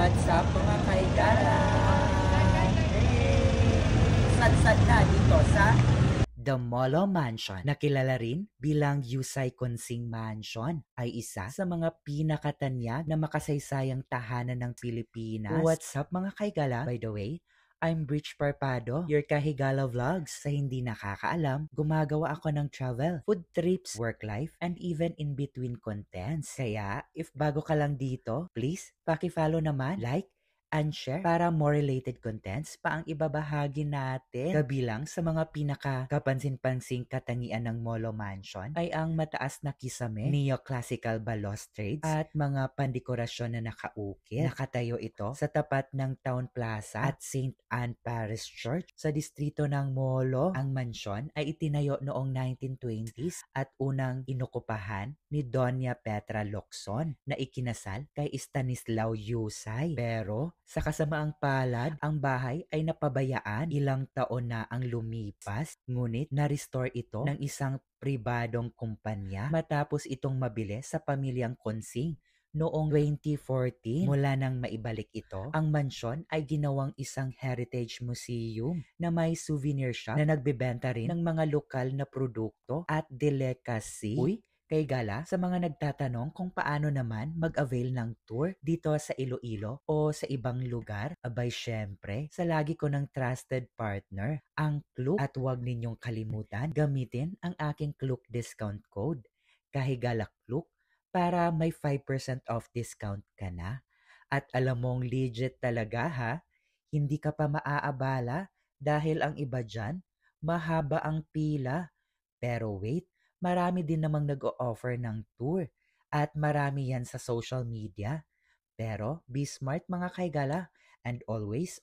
What's up mga kaigaran? Sad-sad na dito sa The Molo Mansion, na kilala rin bilang Yusay Consing Mansion, ay isa sa mga pinakatanyag na makasaysayang tahanan ng Pilipinas. What's up mga kaigala? By the way, I'm Bridge Parpado, your Kahigala Vlogs. Sa hindi nakakaalam, gumagawa ako ng travel, food trips, work life, and even in-between contents. Kaya, if bago ka lang dito, please, paki-follow naman, like, and share para more related contents pa ang ibabahagi natin. Kabilang sa mga pinaka-kapansin-pansing katangian ng Molo Mansion ay ang mataas na kisame, neoclassical balustrades at mga pandekorasyon na nakaukit. Nakatayo ito sa tapat ng Town Plaza at St. Anne Parish Church sa distrito ng Molo. Ang mansyon ay itinayo noong 1920s at unang inokupahan ni Doña Petra Locson na ikinasal kay Stanislao Yusay. Pero sa kasamaang palad, ang bahay ay napabayaan. Ilang taon na ang lumipas, ngunit na-restore ito ng isang pribadong kumpanya matapos itong mabili sa pamilyang Consing noong 2014. Mula nang maibalik ito, ang mansyon ay ginawang isang heritage museum na may souvenir shop na nagbebenta rin ng mga lokal na produkto at delicacy. Uy, kay Gala, sa mga nagtatanong kung paano naman mag-avail ng tour dito sa Iloilo o sa ibang lugar, abay syempre, sa lagi ko ng trusted partner, ang Klook. At huwag ninyong kalimutan, gamitin ang aking Klook discount code, Kahigala Klook, para may 5% off discount ka na. At alam mong legit talaga ha, hindi ka pa maaabala dahil ang iba dyan, mahaba ang pila. Pero wait, marami din namang nag-o-offer ng tour at marami yan sa social media. Pero be smart mga kaigala and always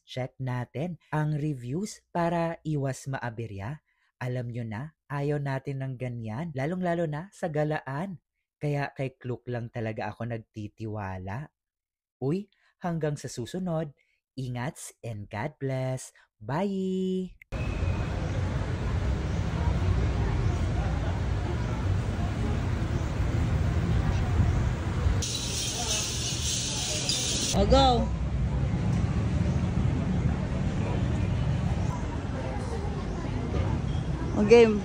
check natin ang reviews para iwas maaberya. Alam nyo na, ayaw natin ng ganyan, lalong-lalo na sa galaan. Kaya kay Klook lang talaga ako nagtitiwala. Uy, hanggang sa susunod, ingats and God bless. Bye! O, go! O, game.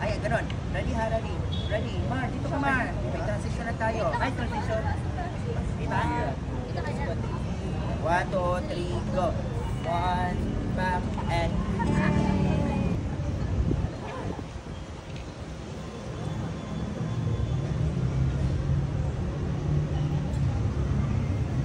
Ay, ganun. Ready ha, ready. Ready. Mar, dito ka Mar. May transition na tayo. Ay, transition. Diba? 1, 2, 3, go. 1, back, and